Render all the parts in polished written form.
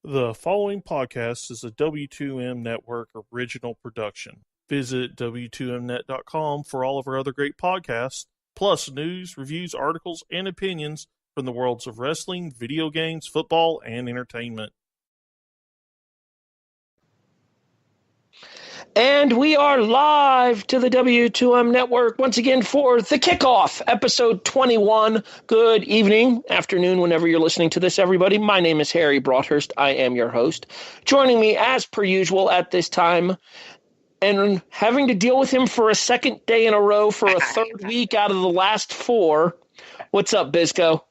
The following podcast is a W2M Network original production. Visit W2Mnet.com for all of our other great podcasts, plus news, reviews, articles, and opinions from the worlds of wrestling, video games, football, and entertainment. And we are live to the W2M Network once again for the Kickoff, episode 21. Good evening, afternoon, whenever you're listening to this, everybody. My name is Harry Broadhurst. I am your host. Joining me, as per usual, at this time, and having to deal with him for a second day in a row for a third week out of the last four. What's up, Bisco?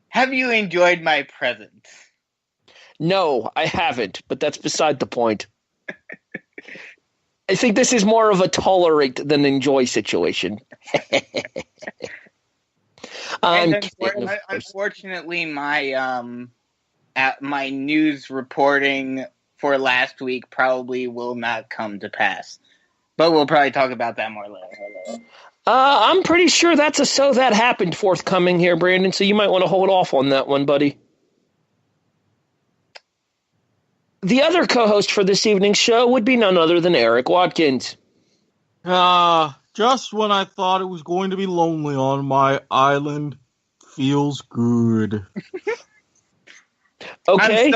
Have you enjoyed my present? No, I haven't, but that's beside the point. I think this is more of a tolerate than enjoy situation. Unfortunately, my my news reporting for last week probably will not come to pass. But we'll probably talk about that more later. I'm pretty sure that's a So That Happened forthcoming here, Brandon, so you might want to hold off on that one, buddy. The other co-host for this evening's show would be none other than Erik Watkins. Just when I thought it was going to be lonely on my island, feels good. Okay.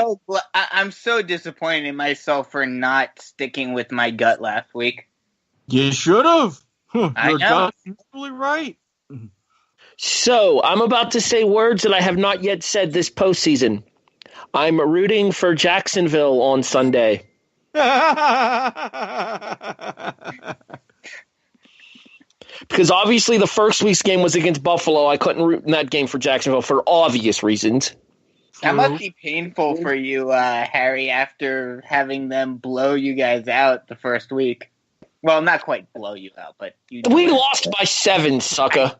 I'm so disappointed in myself for not sticking with my gut last week. You should have. Your gut's totally right. So, I'm about to say words that I have not yet said this postseason. I'm rooting for Jacksonville on Sunday. Because obviously the first week's game was against Buffalo. I couldn't root in that game for Jacksonville for obvious reasons. That must be painful for you, Harry, after having them blow you guys out the first week. Well, not quite blow you out, but... We lost by 7, sucker.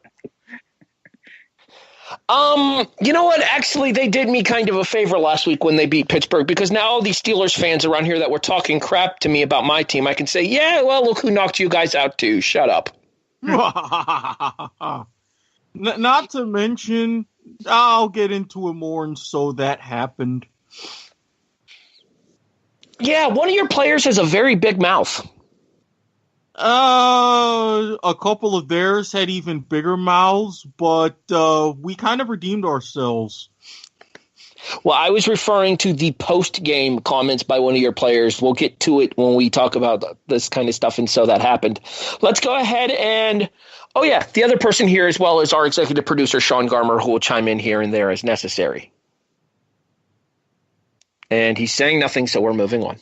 You know what? Actually, they did me kind of a favor last week when they beat Pittsburgh, because now all these Steelers fans around here that were talking crap to me about my team, I can say, yeah, well, look who knocked you guys out too. Shut up. Not to mention, I'll get into it more, and So That Happened. Yeah, one of your players has a very big mouth. A couple of theirs had even bigger mouths, but we kind of redeemed ourselves. Well, I was referring to the post-game comments by one of your players. We'll get to it when we talk about this kind of stuff, and So That Happened. Let's go ahead and... Oh, yeah, the other person here as well is our executive producer, Sean Garmer, who will chime in here and there as necessary. And he's saying nothing, so we're moving on.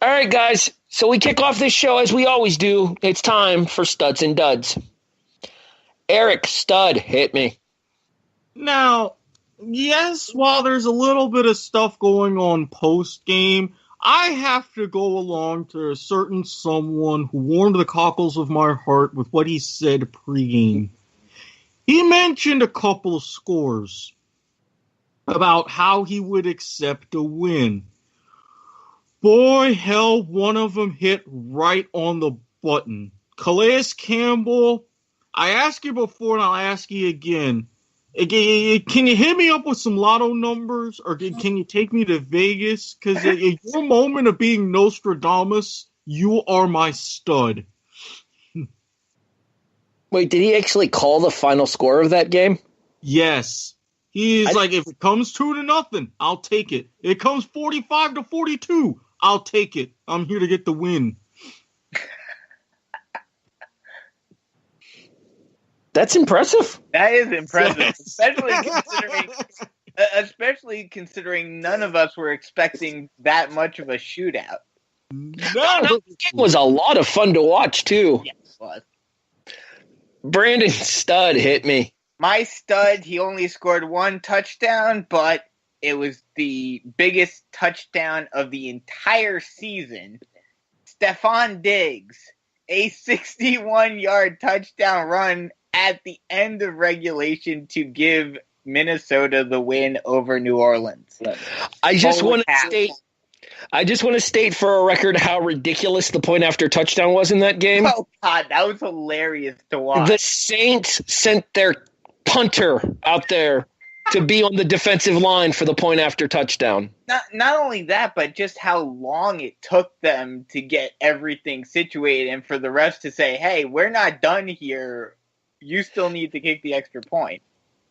All right, guys, so we kick off this show as we always do. It's time for Studs and Duds. Erik, stud, hit me. Now, yes, while there's a little bit of stuff going on post-game, I have to go along to a certain someone who warmed the cockles of my heart with what he said pre-game. He mentioned a couple of scores about how he would accept a win. Boy, hell, one of them hit right on the button. Calais Campbell, I asked you before and I'll ask you again. Can you hit me up with some lotto numbers, or can you take me to Vegas? Because in your moment of being Nostradamus, you are my stud. Wait, did he actually call the final score of that game? Yes. He's like, if it comes 2-0, I'll take it. It comes 45-42. I'll take it. I'm here to get the win. That's impressive. That is impressive, especially considering none of us were expecting that much of a shootout. No, it was a lot of fun to watch too. Yes, it was. Brandon, stud, hit me. My stud, he only scored 1 touchdown, but it was the biggest touchdown of the entire season. Stephon Diggs, a 61-yard touchdown run at the end of regulation to give Minnesota the win over New Orleans. I just want to state for a record how ridiculous the point after touchdown was in that game. Oh, God, that was hilarious to watch. The Saints sent their punter out there to be on the defensive line for the point after touchdown. Not only that, but just how long it took them to get everything situated, and for the refs to say, "Hey, we're not done here. You still need to kick the extra point."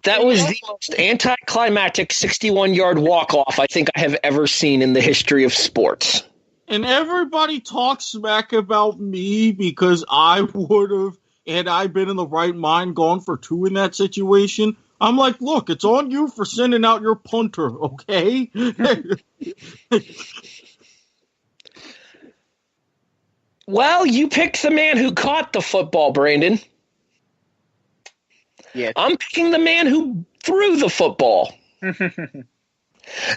That was the most anticlimactic 61-yard walk-off I think I have ever seen in the history of sports. And everybody talks smack about me because I would have, had I been in the right mind, gone for 2 in that situation. I'm like, look, it's on you for sending out your punter, okay? Well, you picked the man who caught the football, Brandon. Yeah, I'm picking the man who threw the football.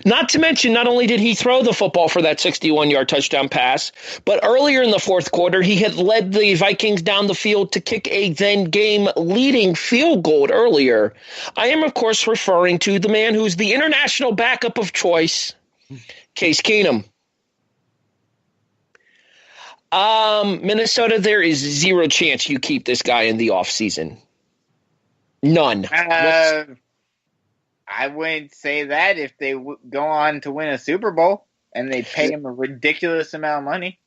Not to mention, not only did he throw the football for that 61-yard touchdown pass, but earlier in the fourth quarter, he had led the Vikings down the field to kick a then-game-leading field goal earlier. I am, of course, referring to the man who's the international backup of choice, Case Keenum. Minnesota, there is zero chance you keep this guy in the offseason. None. I wouldn't say that if they go on to win a Super Bowl and they pay him a ridiculous amount of money.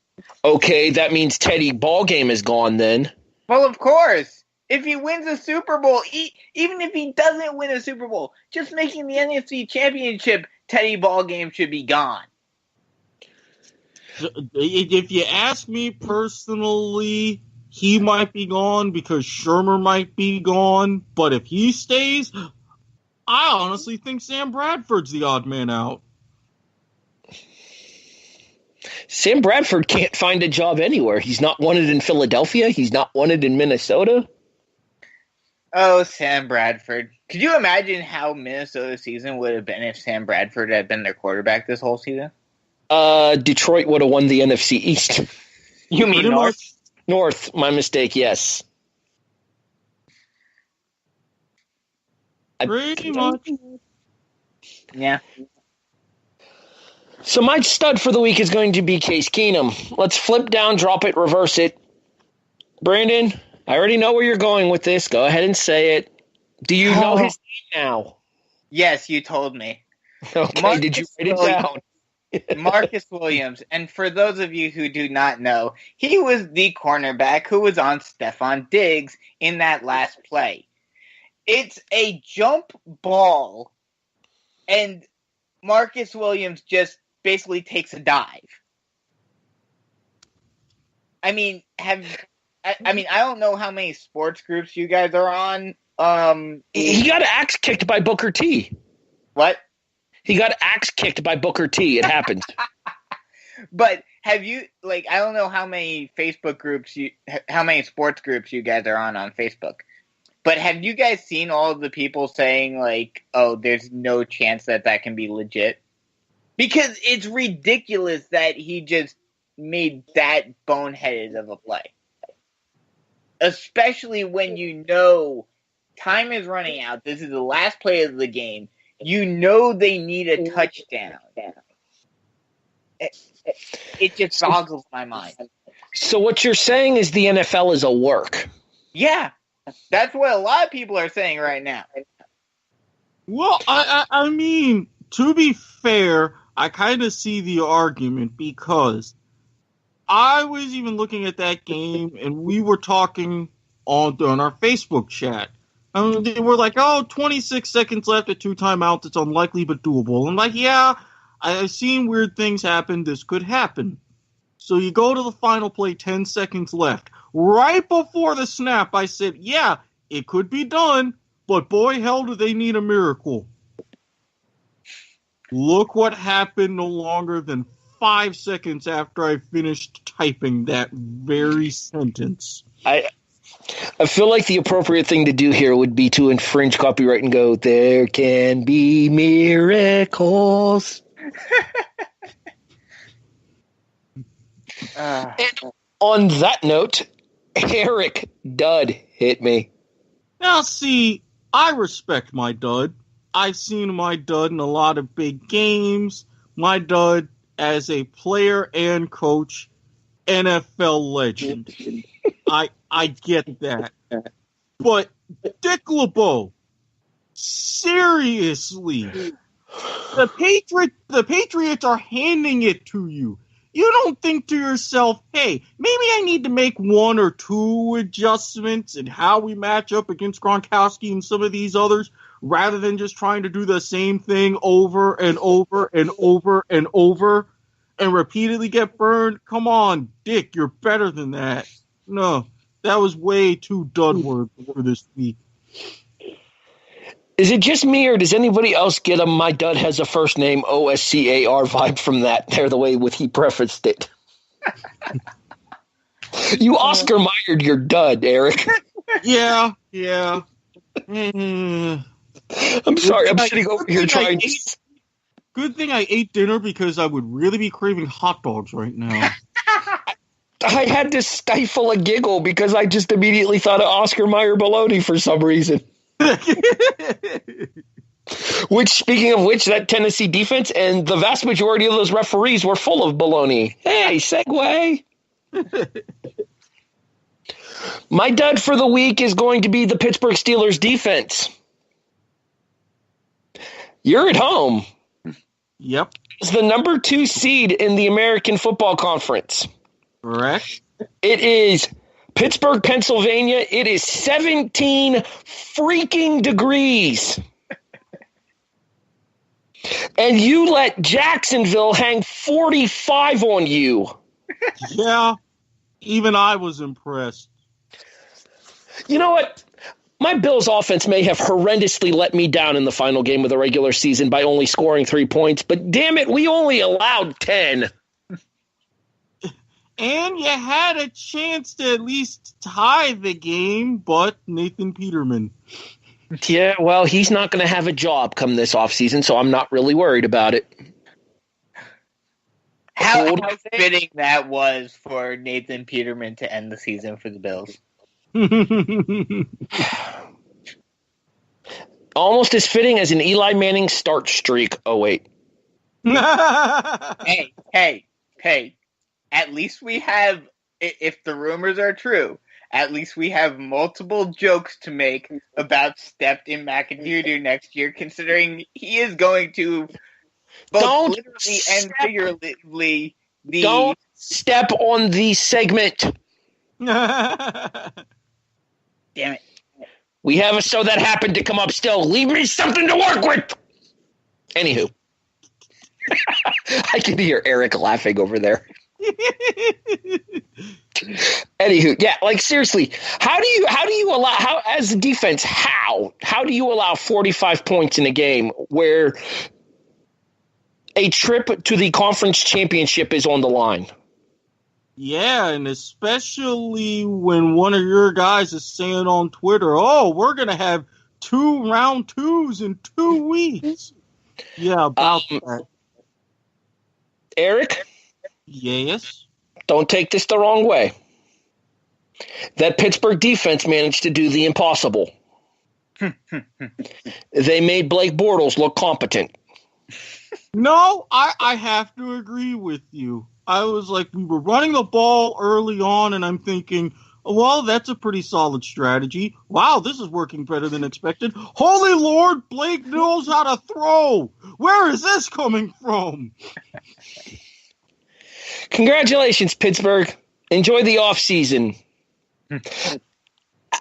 Okay, that means Teddy Ballgame is gone then. Well, of course. If he wins a Super Bowl, even if he doesn't win a Super Bowl, just making the NFC Championship, Teddy Ballgame should be gone. If you ask me personally, he might be gone because Shermer might be gone. But if he stays, I honestly think Sam Bradford's the odd man out. Sam Bradford can't find a job anywhere. He's not wanted in Philadelphia. He's not wanted in Minnesota. Oh, Sam Bradford. Could you imagine how Minnesota's season would have been if Sam Bradford had been their quarterback this whole season? Detroit would have won the NFC East. You mean North? North, my mistake, yes. Pretty much. Yeah. So my stud for the week is going to be Case Keenum. Let's flip down, drop it, reverse it. Brandon, I already know where you're going with this. Go ahead and say it. Do you know his name now? Yes, you told me. Okay, did you write it down? Marcus Williams. And for those of you who do not know, he was the cornerback who was on Stephon Diggs in that last play. It's a jump ball, and Marcus Williams just basically takes a dive. I mean, I don't know how many sports groups you guys are on. He got axe kicked by Booker T. What? He got axe kicked by Booker T. It happened. But have you, I don't know how many how many sports groups you guys are on Facebook. But have you guys seen all of the people saying, oh, there's no chance that can be legit? Because it's ridiculous that he just made that boneheaded of a play. Especially when you know time is running out. This is the last play of the game. You know they need a touchdown. It just boggles my mind. So what you're saying is the NFL is a work. Yeah. That's what a lot of people are saying right now. Well, I mean, to be fair, I kind of see the argument because I was even looking at that game and we were talking on our Facebook chat. They were like, 26 seconds left at 2 timeouts. It's unlikely but doable. I'm like, yeah, I've seen weird things happen. This could happen. So you go to the final play, 10 seconds left. Right before the snap, I said, yeah, it could be done, but boy, hell, do they need a miracle. Look what happened no longer than 5 seconds after I finished typing that very sentence. I feel like the appropriate thing to do here would be to infringe copyright and go, there can be miracles. And on that note, Eric Dud hit me. Now, see, I respect my dud. I've seen my dud in a lot of big games. My dud as a player and coach, NFL legend. I get that. But Dick LeBeau seriously. The Patriots are handing it to you. You don't think to yourself, hey, maybe I need to make one or two adjustments in how we match up against Gronkowski and some of these others, rather than just trying to do the same thing over and over and over and over and repeatedly get burned? Come on, Dick, you're better than that. No, that was way too dud-word for this week. Is it just me, or does anybody else get a "my dud has a first name OSCAR" vibe from that? There, the way he prefaced it. You Oscar Mayered your dud, Eric. Yeah. I'm sorry, I'm sitting over here trying to... Good thing I ate dinner, because I would really be craving hot dogs right now. I had to stifle a giggle because I just immediately thought of Oscar Mayer bologna for some reason. Which, speaking of which, that Tennessee defense and the vast majority of those referees were full of baloney. Hey, segue. My dud for the week is going to be the Pittsburgh Steelers defense. You're at home. Yep. It's the number 2 seed in the American Football Conference. Correct. It is Pittsburgh, Pennsylvania. It is 17 freaking degrees. And you let Jacksonville hang 45 on you. Yeah. Even I was impressed. You know what? My Bills offense may have horrendously let me down in the final game of the regular season by only scoring 3 points, but damn it, we only allowed 10. And you had a chance to at least tie the game, but Nathan Peterman. Yeah, well, he's not going to have a job come this offseason, so I'm not really worried about it. How fitting that was for Nathan Peterman to end the season for the Bills. Almost as fitting as an Eli Manning start streak. Oh, wait. Hey. At least we have, if the rumors are true, at least we have multiple jokes to make about Stepped in McAdoo next year, considering he is going to both literally and figuratively Don't step on the segment. Damn it. We have a So That Happened to come up still. Leave me something to work with. Anywho. I can hear Eric laughing over there. Anywho, yeah, like seriously, how do you allow, as a defense, how do you allow 45 points in a game where a trip to the conference championship is on the line? Yeah, and especially when one of your guys is saying on Twitter, "Oh, we're gonna have 2 round 2s in 2 weeks." Yeah, about that. Eric? Yes? Don't take this the wrong way. That Pittsburgh defense managed to do the impossible. They made Blake Bortles look competent. No, I have to agree with you. I was like, we were running the ball early on, and I'm thinking, well, that's a pretty solid strategy. Wow, this is working better than expected. Holy Lord, Blake knows how to throw. Where is this coming from? Congratulations, Pittsburgh. Enjoy the offseason.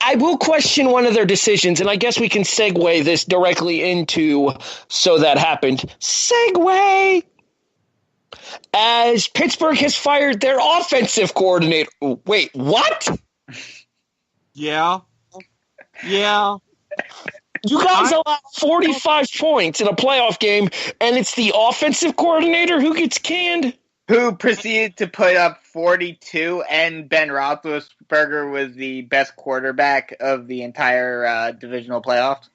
I will question one of their decisions, and I guess we can segue this directly into So That Happened. Segue! As Pittsburgh has fired their offensive coordinator. Wait, what? Yeah. You guys allow 45 points in a playoff game, and it's the offensive coordinator who gets canned? Who proceeded to put up 42, and Ben Roethlisberger was the best quarterback of the entire divisional playoffs.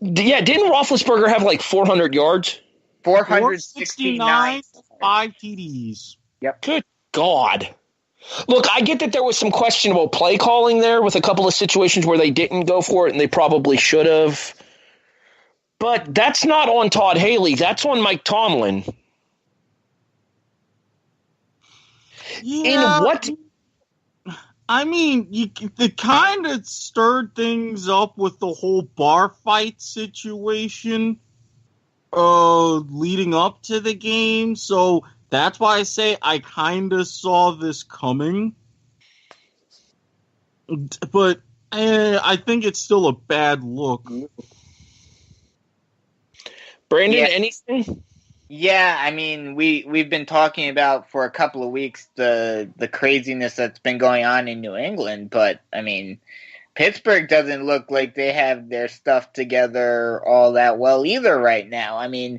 Yeah, didn't Roethlisberger have like 400 yards? 469. 5 TDs. Yep. Good God. Look, I get that there was some questionable play calling there with a couple of situations where they didn't go for it and they probably should have. But that's not on Todd Haley. That's on Mike Tomlin. Yeah. In what? I mean, they kind of stirred things up with the whole bar fight situation leading up to the game. So that's why I say I kind of saw this coming. But I think it's still a bad look. Brandon, Yeah. anything? Yeah, I mean, we've been talking about for a couple of weeks the craziness that's been going on in New England, but I mean, Pittsburgh doesn't look like they have their stuff together all that well either right now. I mean,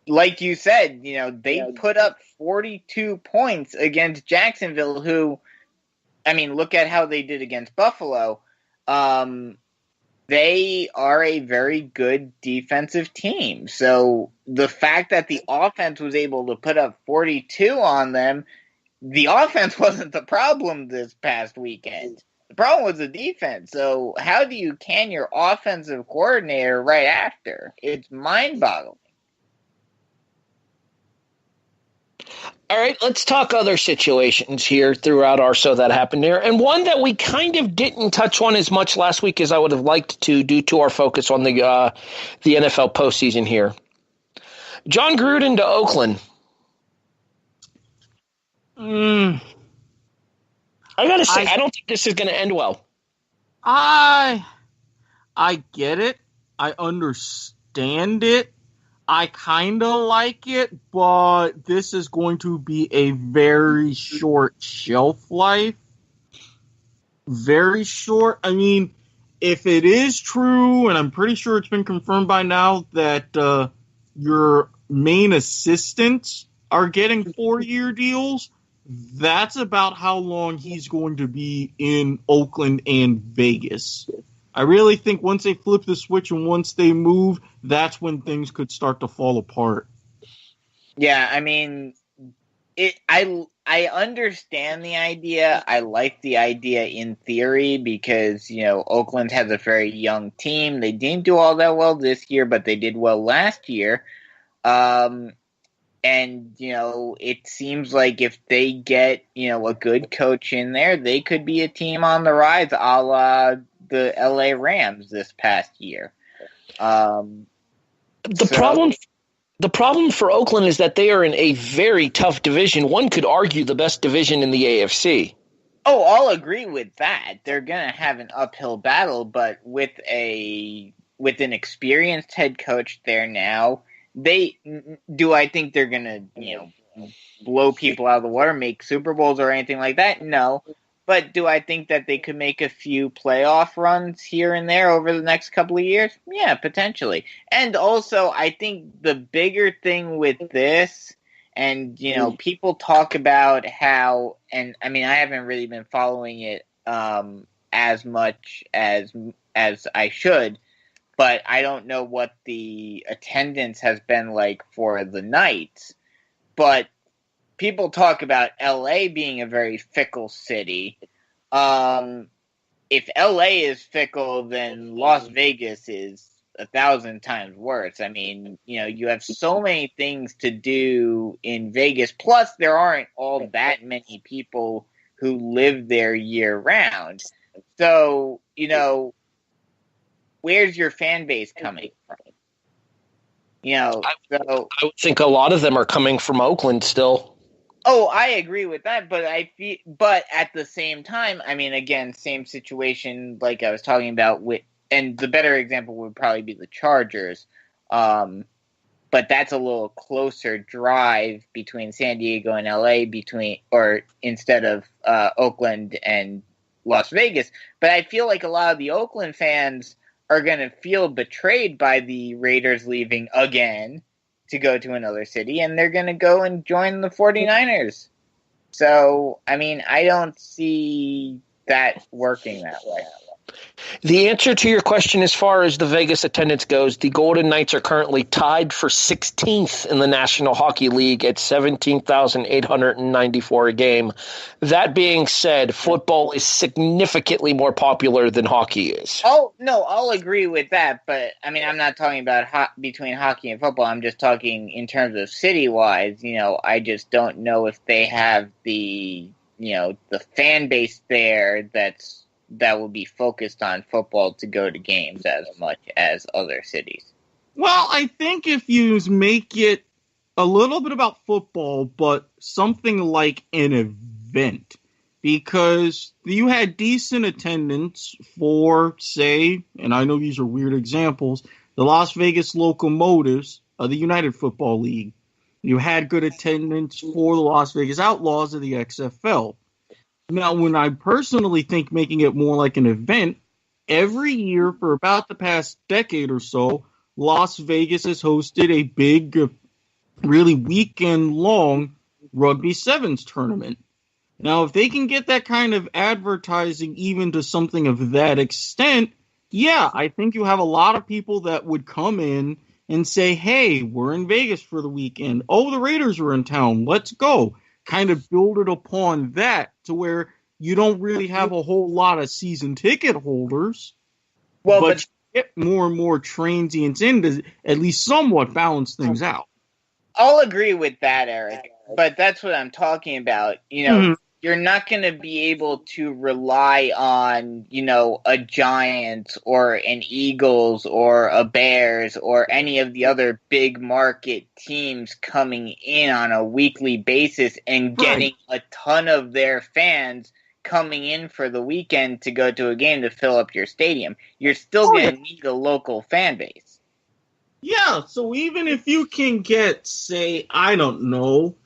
like you said, they put up 42 points against Jacksonville, who, I mean, look at how they did against Buffalo. They are a very good defensive team. So the fact that the offense was able to put up 42 on them, the offense wasn't the problem this past weekend. The problem was the defense. So how do you can your offensive coordinator right after? It's mind-boggling. All right, let's talk other situations here throughout our So That Happened Here. And one that we kind of didn't touch on as much last week as I would have liked to due to our focus on the NFL postseason here. Jon Gruden to Oakland. I got to say, I don't think this is going to end well. I get it. I understand it. I kind of like it, but this is going to be a very short shelf life. Very short. I mean, if it is true, and I'm pretty sure it's been confirmed by now, that your main assistants are getting 4-year deals, that's about how long he's going to be in Oakland and Vegas. I really think once they flip the switch and once they move, that's when things could start to fall apart. Yeah, I mean, I understand the idea. I like the idea in theory because, Oakland has a very young team. They didn't do all that well this year, but they did well last year. And, it seems like if they get, a good coach in there, they could be a team on the rise, a la the LA Rams this past year. The problem for Oakland is that they are in a very tough division. One could argue the best division in the AFC. Oh, I'll agree with that. They're going to have an uphill battle, but with an experienced head coach there now, I think they're going to, blow people out of the water, make Super Bowls or anything like that? No. But do I think that they could make a few playoff runs here and there over the next couple of years? Yeah, potentially. And also, I think the bigger thing with this, and, people talk about how, and I mean, I haven't really been following it as much as I should, but I don't know what the attendance has been like for the Knights. But people talk about LA being a very fickle city. If LA is fickle, then Las Vegas is 1,000 times worse. I mean, you have so many things to do in Vegas. Plus, there aren't all that many people who live there year round. So, where's your fan base coming from? I would think a lot of them are coming from Oakland still. Oh, I agree with that, but but at the same time, I mean, again, same situation like I was talking about and the better example would probably be the Chargers. But that's a little closer drive between San Diego and LA instead of Oakland and Las Vegas. But I feel like a lot of the Oakland fans are going to feel betrayed by the Raiders leaving again to go to another city, and they're going to go and join the 49ers. So, I mean, I don't see that working that way. The answer to your question as far as the Vegas attendance goes, the Golden Knights are currently tied for 16th in the National Hockey League at 17,894 a game. That being said, football is significantly more popular than hockey is. Oh, no, I'll agree with that, but, I mean, I'm not talking about between hockey and football. I'm just talking in terms of city-wise. I just don't know if they have the the fan base there that will be focused on football to go to games as much as other cities. Well, I think if you make it a little bit about football, but something like an event, because you had decent attendance for, say, and I know these are weird examples, the Las Vegas Locomotives of the United Football League. You had good attendance for the Las Vegas Outlaws of the XFL. Now, when I personally think making it more like an event, every year for about the past decade or so, Las Vegas has hosted a big, really weekend-long Rugby Sevens tournament. Now, if they can get that kind of advertising even to something of that extent, yeah, I think you have a lot of people that would come in and say, hey, we're in Vegas for the weekend. Oh, the Raiders are in town. Let's go. Kind of build it upon that to where you don't really have a whole lot of season ticket holders, but you get more and more transients in to at least somewhat balance things out. I'll agree with that, Eric, but that's what I'm talking about. You're not going to be able to rely on, a Giants or an Eagles or a Bears or any of the other big market teams coming in on a weekly basis and getting a ton of their fans coming in for the weekend to go to a game to fill up your stadium. You're still going to need a local fan base. Yeah, so even if you can get, say, I don't know,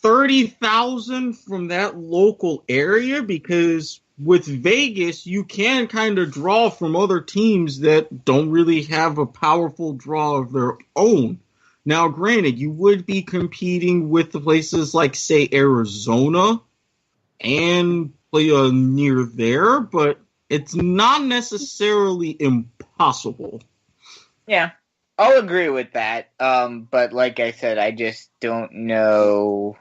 30,000 from that local area, because with Vegas, you can kind of draw from other teams that don't really have a powerful draw of their own. Now, granted, you would be competing with the places like, say, Arizona and play near there, but it's not necessarily impossible. Yeah, I'll agree with that. But like I said, I just don't know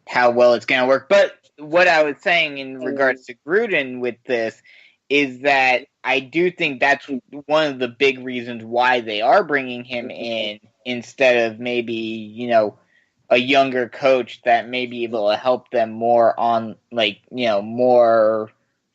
how well it's going to work. But what I was saying in regards to Gruden with this is that I do think that's one of the big reasons why they are bringing him in instead of maybe, a younger coach that may be able to help them more on, more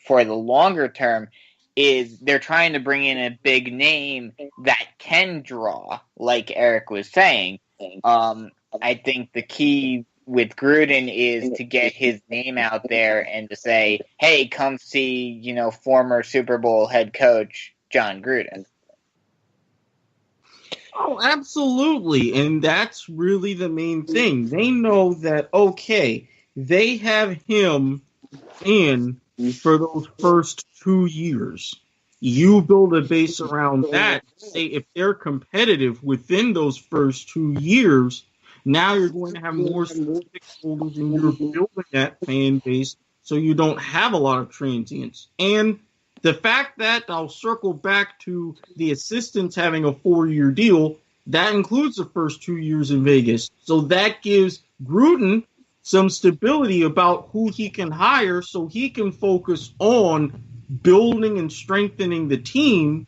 for the longer term, is they're trying to bring in a big name that can draw, like Eric was saying. I think the key with Gruden is to get his name out there and to say, hey, come see, former Super Bowl head coach Jon Gruden. Oh, absolutely. And that's really the main thing. They know that, okay, they have him in for those first 2 years. You build a base around that. Say if they're competitive within those first 2 years, now you're going to have more stakeholders and you're building that fan base so you don't have a lot of transients. And the fact that, I'll circle back to the assistants having a 4-year deal, that includes the first 2 years in Vegas. So that gives Gruden some stability about who he can hire so he can focus on building and strengthening the team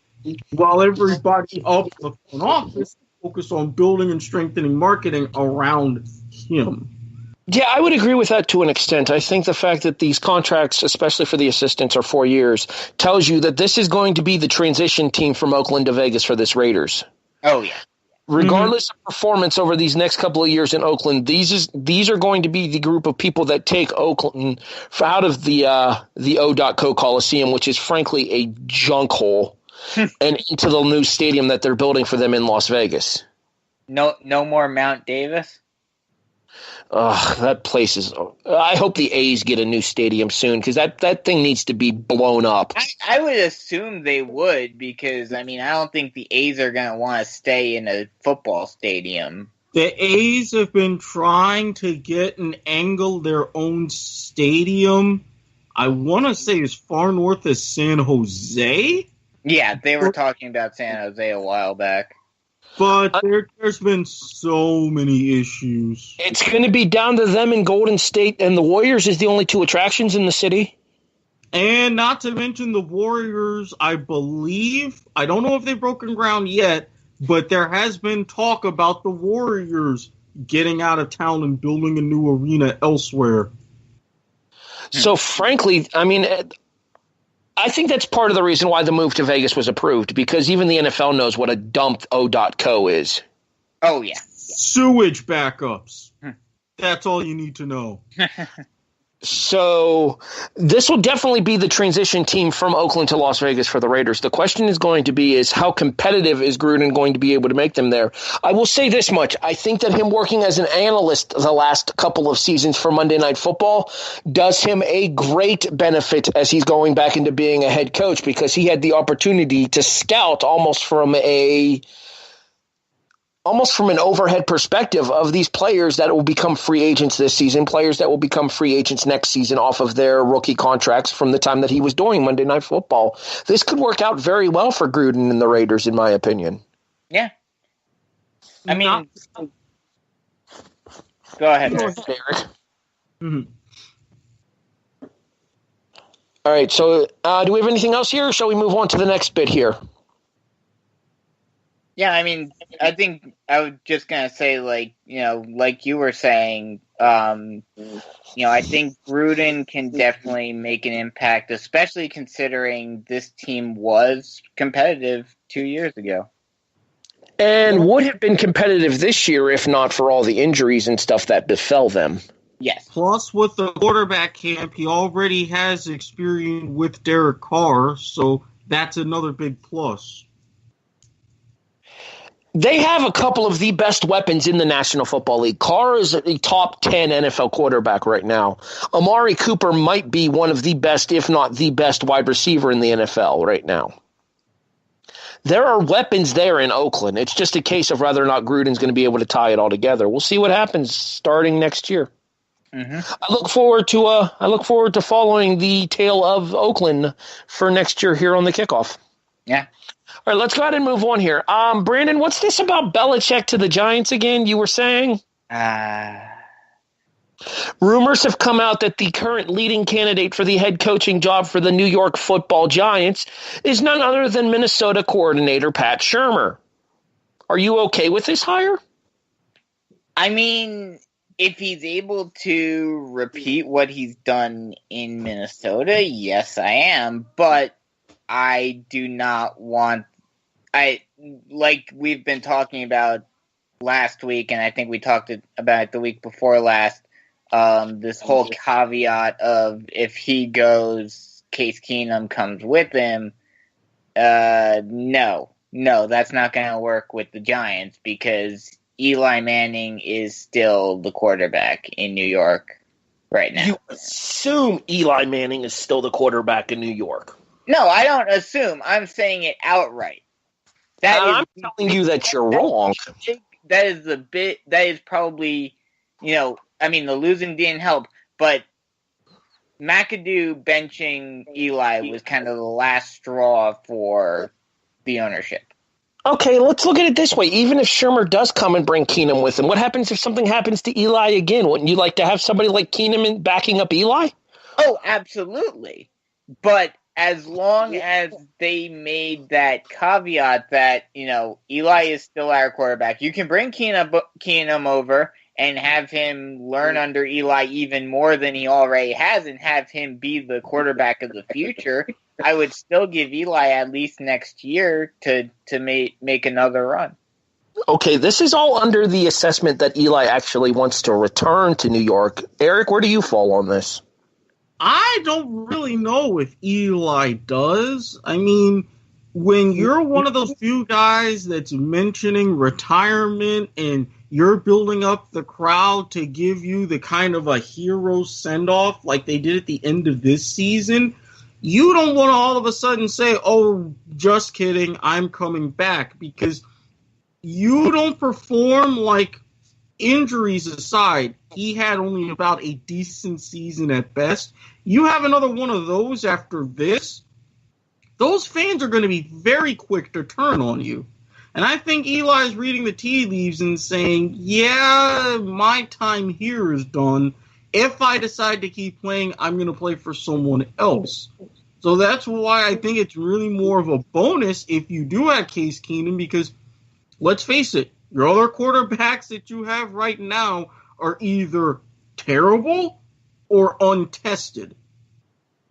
while everybody up in the front office focus on building and strengthening marketing around him. Yeah, I would agree with that to an extent. I think the fact that these contracts, especially for the assistants, are 4 years, tells you that this is going to be the transition team from Oakland to Vegas for this Raiders. Oh, yeah. Regardless of performance over these next couple of years in Oakland, these are going to be the group of people that take Oakland out of the O.Co Coliseum, which is frankly a junk hole, and into the new stadium that they're building for them in Las Vegas. No more Mount Davis? That place is. I hope the A's get a new stadium soon because that thing needs to be blown up. I would assume they would because I don't think the A's are going to want to stay in a football stadium. The A's have been trying to get and angle their own stadium. I want to say as far north as San Jose. Yeah, they were talking about San Jose a while back. But there's been so many issues. It's going to be down to them in Golden State, and the Warriors is the only two attractions in the city. And not to mention the Warriors, I believe, I don't know if they've broken ground yet, but there has been talk about the Warriors getting out of town and building a new arena elsewhere. So, frankly, I mean, I think that's part of the reason why the move to Vegas was approved, because even the NFL knows what a dump O.co is. Oh, yeah. Sewage backups. That's all you need to know. So this will definitely be the transition team from Oakland to Las Vegas for the Raiders. The question is going to be is how competitive is Gruden going to be able to make them there? I will say this much. I think that him working as an analyst the last couple of seasons for Monday Night Football does him a great benefit as he's going back into being a head coach, because he had the opportunity to scout almost from an overhead perspective of these players that will become free agents this season, players that will become free agents next season off of their rookie contracts from the time that he was doing Monday Night Football. This could work out very well for Gruden and the Raiders, in my opinion. Yeah. I mean, go ahead, Eric. Mm-hmm. All right, so do we have anything else here, or shall we move on to the next bit here? Yeah, I mean, I think I was just going to say, like you were saying, I think Gruden can definitely make an impact, especially considering this team was competitive 2 years ago. And would have been competitive this year if not for all the injuries and stuff that befell them. Yes. Plus, with the quarterback camp, he already has experience with Derek Carr, so that's another big plus. They have a couple of the best weapons in the National Football League. Carr is a top 10 NFL quarterback right now. Amari Cooper might be one of the best, if not the best, wide receiver in the NFL right now. There are weapons there in Oakland. It's just a case of whether or not Gruden's going to be able to tie it all together. We'll see what happens starting next year. Mm-hmm. I look forward to following the tale of Oakland for next year here on the Kickoff. Yeah. All right, let's go ahead and move on here. Brandon, what's this about Billichek to the Giants again, you were saying? Rumors have come out that the current leading candidate for the head coaching job for the New York Football Giants is none other than Minnesota coordinator Pat Shurmur. Are you okay with this hire? I mean, if he's able to repeat what he's done in Minnesota, yes, I am. But I do not want like we've been talking about last week, and I think we talked about it the week before last, this whole caveat of if he goes, Case Keenum comes with him. No, that's not going to work with the Giants because Eli Manning is still the quarterback in New York right now. You assume Eli Manning is still the quarterback in New York. No, I don't assume. I'm saying it outright. I'm telling you that you're wrong. That is probably, the losing didn't help, but McAdoo benching Eli was kind of the last straw for the ownership. Okay, let's look at it this way. Even if Shurmur does come and bring Keenum with him, what happens if something happens to Eli again? Wouldn't you like to have somebody like Keenum backing up Eli? Oh, absolutely. But as long as they made that caveat that, Eli is still our quarterback, you can bring Keenum over and have him learn under Eli even more than he already has and have him be the quarterback of the future. I would still give Eli at least next year to make another run. Okay, this is all under the assessment that Eli actually wants to return to New York. Eric, where do you fall on this? I don't really know if Eli does. I mean, when you're one of those few guys that's mentioning retirement and you're building up the crowd to give you the kind of a hero send-off like they did at the end of this season, you don't want to all of a sudden say, oh, just kidding, I'm coming back, because you don't perform like, injuries aside, he had only about a decent season at best. You have another one of those after this, those fans are going to be very quick to turn on you. And I think Eli's reading the tea leaves and saying, yeah, my time here is done. If I decide to keep playing, I'm going to play for someone else. So that's why I think it's really more of a bonus if you do have Case Keenum, because let's face it, your other quarterbacks that you have right now are either terrible or untested.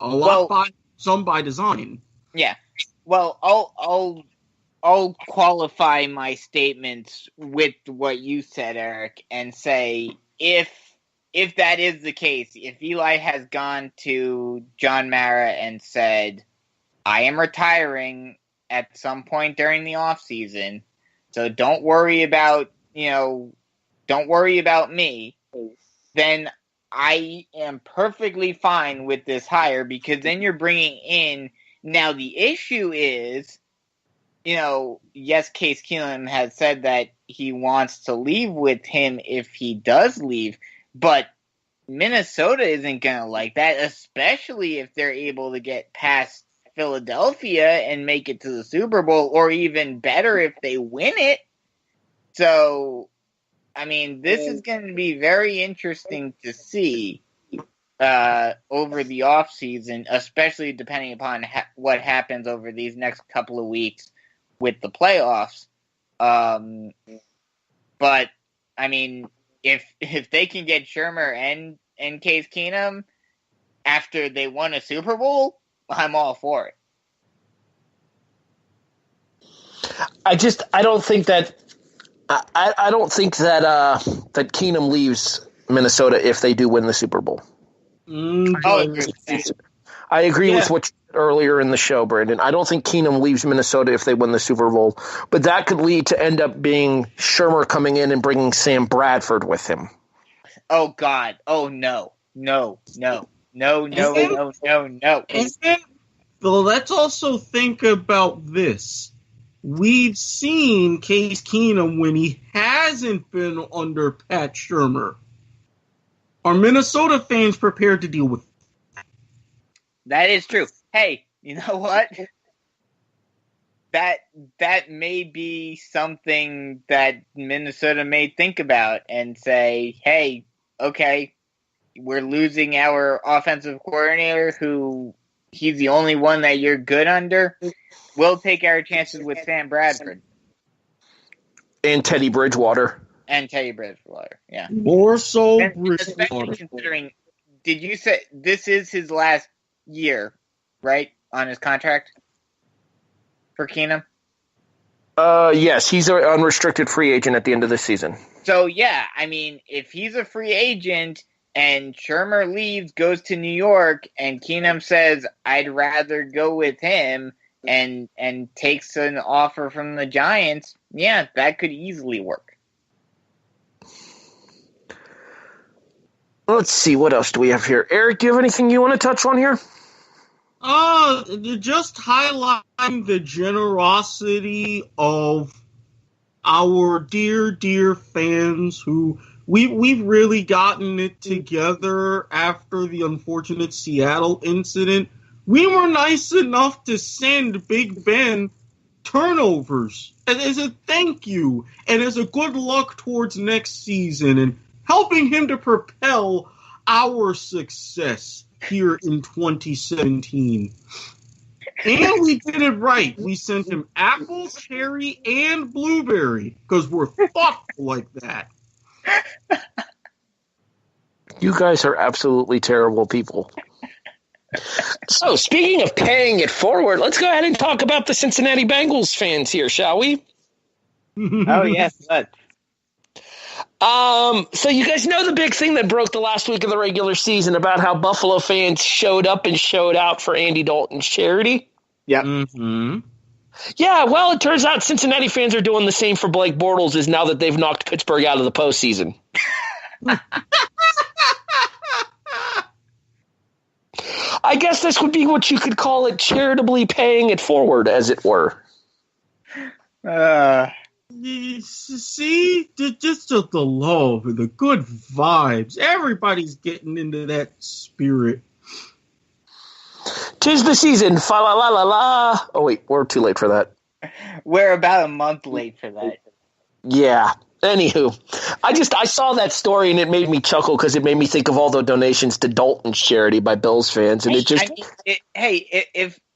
A lot by design. Yeah. Well, I'll qualify my statements with what you said, Eric, and say if that is the case, if Eli has gone to John Mara and said, I am retiring at some point during the offseason, so don't worry about me, then I am perfectly fine with this hire, because then you're bringing in, now the issue is, yes, Case Keenum has said that he wants to leave with him if he does leave, but Minnesota isn't going to like that, especially if they're able to get past Philadelphia and make it to the Super Bowl, or even better if they win it. So, I mean, this is going to be very interesting to see over the offseason, especially depending upon what happens over these next couple of weeks with the playoffs. But, I mean, if they can get Shermer and Case Keenum after they won a Super Bowl, I'm all for it. I don't think that that Keenum leaves Minnesota if they do win the Super Bowl. I agree with what you said earlier in the show, Brandon. I don't think Keenum leaves Minnesota if they win the Super Bowl, but that could lead to end up being Shermer coming in and bringing Sam Bradford with him. Oh, God. Oh, no. No. And then, let's also think about this. We've seen Case Keenum when he hasn't been under Pat Shermer. Are Minnesota fans prepared to deal with that? That is true. Hey, you know what? That may be something that Minnesota may think about and say, hey, okay, we're losing our offensive coordinator who he's the only one that you're good under. We'll take our chances with Sam Bradford. And Teddy Bridgewater. Yeah. More so, especially considering, did you say this is his last year, right, on his contract for Keenum? Yes, he's an unrestricted free agent at the end of the season. So, yeah, I mean, if he's a free agent and Shermer leaves, goes to New York, and Keenum says, I'd rather go with him, and takes an offer from the Giants, yeah, that could easily work. Let's see, what else do we have here? Eric, do you have anything you want to touch on here? Just highlighting the generosity of our dear fans who we've really gotten it together after the unfortunate Seattle incident. We were nice enough to send Big Ben turnovers as a thank you and as a good luck towards next season and helping him to propel our success here in 2017. And we did it right. We sent him apple, cherry, and blueberry because we're thoughtful like that. You guys are absolutely terrible people. So, speaking of paying it forward, let's go ahead and talk about the Cincinnati Bengals fans here, shall we? Oh, yes, let's. So you guys know the big thing that broke the last week of the regular season about how Buffalo fans showed up and showed out for Andy Dalton's charity? Yep. Mm-hmm. Yeah, well, it turns out Cincinnati fans are doing the same for Blake Bortles is now that they've knocked Pittsburgh out of the postseason. I guess this would be what you could call it charitably paying it forward, as it were. See, just the love and the good vibes. Everybody's getting into that spirit. 'Tis the season, fa la la la la. Oh wait, we're too late for that. We're about a month late for that. Yeah. Anywho, I saw that story and it made me chuckle because it made me think of all the donations to Dalton's charity by Bills fans, and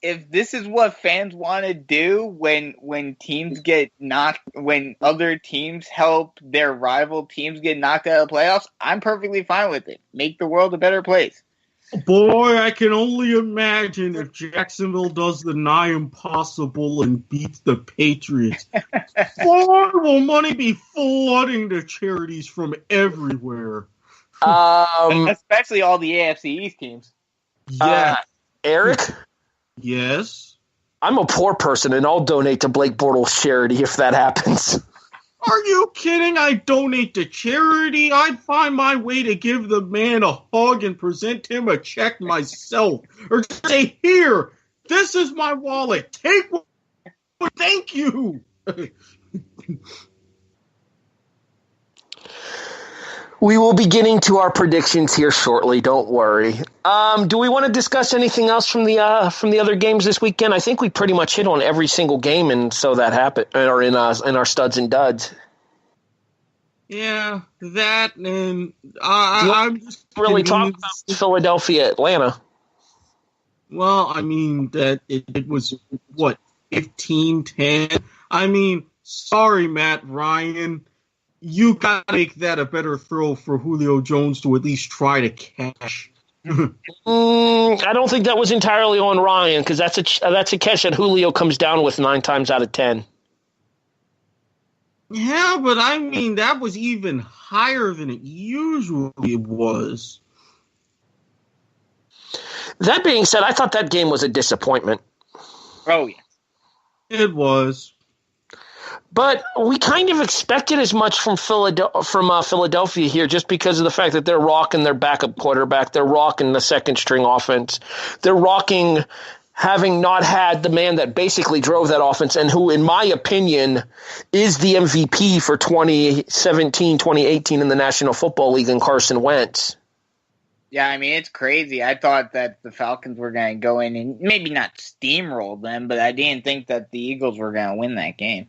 if this is what fans want to do when teams get knocked, when other teams help their rival teams get knocked out of the playoffs, I'm perfectly fine with it. Make the world a better place. Boy, I can only imagine if Jacksonville does the nigh impossible and beats the Patriots. Boy, will money be flooding to charities from everywhere. Especially all the AFC East teams. Yeah. Eric? Yes? I'm a poor person, and I'll donate to Blake Bortles' charity if that happens. Are you kidding? I donate to charity. I'd find my way to give the man a hug and present him a check myself. Or just say, here, this is my wallet. Take one. Thank you. We will be getting to our predictions here shortly. Don't worry. Do we want to discuss anything else from the other games this weekend? I think we pretty much hit on every single game, and so that happened, or in our studs and duds. Yeah, that and I'm just really talking about Philadelphia, Atlanta. Well, I mean that it was what 15-10. I mean, sorry, Matt Ryan. You got to make that a better throw for Julio Jones to at least try to catch. I don't think that was entirely on Ryan because that's a catch that Julio comes down with 9 times out of 10. Yeah, but I mean, that was even higher than it usually was. That being said, I thought that game was a disappointment. Oh, yeah. It was. But we kind of expected as much from Philadelphia here just because of the fact that they're rocking their backup quarterback. They're rocking the second-string offense. They're rocking having not had the man that basically drove that offense and who, in my opinion, is the MVP for 2017, 2018 in the National Football League in Carson Wentz. Yeah, I mean, it's crazy. I thought that the Falcons were going to go in and maybe not steamroll them, but I didn't think that the Eagles were going to win that game.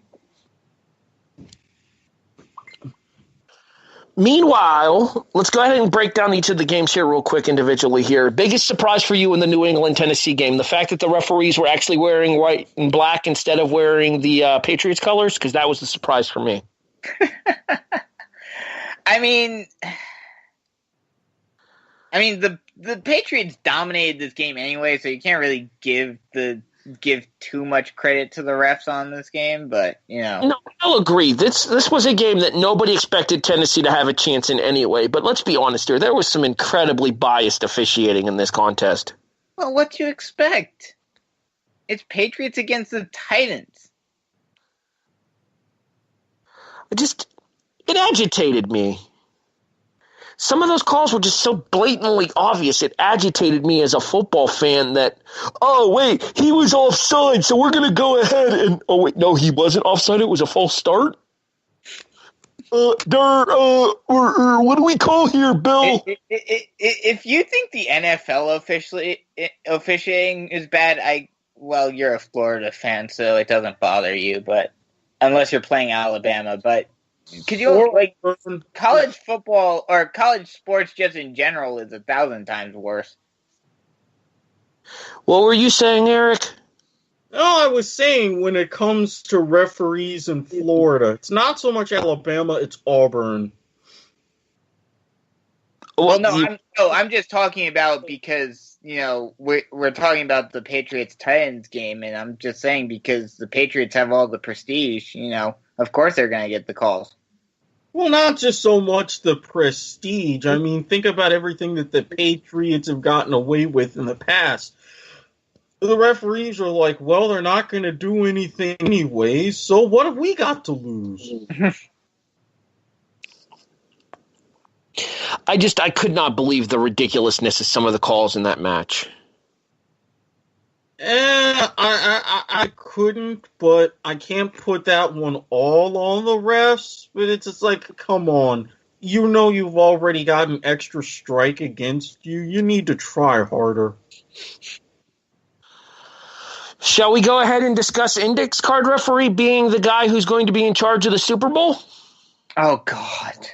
Meanwhile, let's go ahead and break down each of the games here real quick individually here. Biggest surprise for you in the New England-Tennessee game, the fact that the referees were actually wearing white and black instead of wearing the Patriots colors? Because that was the surprise for me. I mean, the Patriots dominated this game anyway, so you can't really give too much credit to the refs on this game, but, you know. No, I'll agree. This was a game that nobody expected Tennessee to have a chance in anyway, but let's be honest here. There was some incredibly biased officiating in this contest. Well, what do you expect? It's Patriots against the Titans. It agitated me. Some of those calls were just so blatantly obvious. It agitated me as a football fan that, oh, wait, he was offside, so we're going to go ahead and, oh, wait, no, he wasn't offside. It was a false start. What do we call here, Bill? If you think the NFL officiating is bad, you're a Florida fan, so it doesn't bother you, but unless you're playing Alabama, but could you college football or college sports just in general is 1,000 times worse. What were you saying, Eric? No, I was saying when it comes to referees in Florida, it's not so much Alabama, it's Auburn. Well, I'm just talking about because, you know, we're talking about the Patriots-Titans game, and I'm just saying because the Patriots have all the prestige, you know, of course they're going to get the calls. Well, not just so much the prestige. I mean, think about everything that the Patriots have gotten away with in the past. The referees are like, well, they're not going to do anything anyway, so what have we got to lose? I could not believe the ridiculousness of some of the calls in that match. I couldn't, but I can't put that one all on the refs. But it's just like, come on. You know you've already got an extra strike against you. You need to try harder. Shall we go ahead and discuss index card referee being the guy who's going to be in charge of the Super Bowl? Oh, God.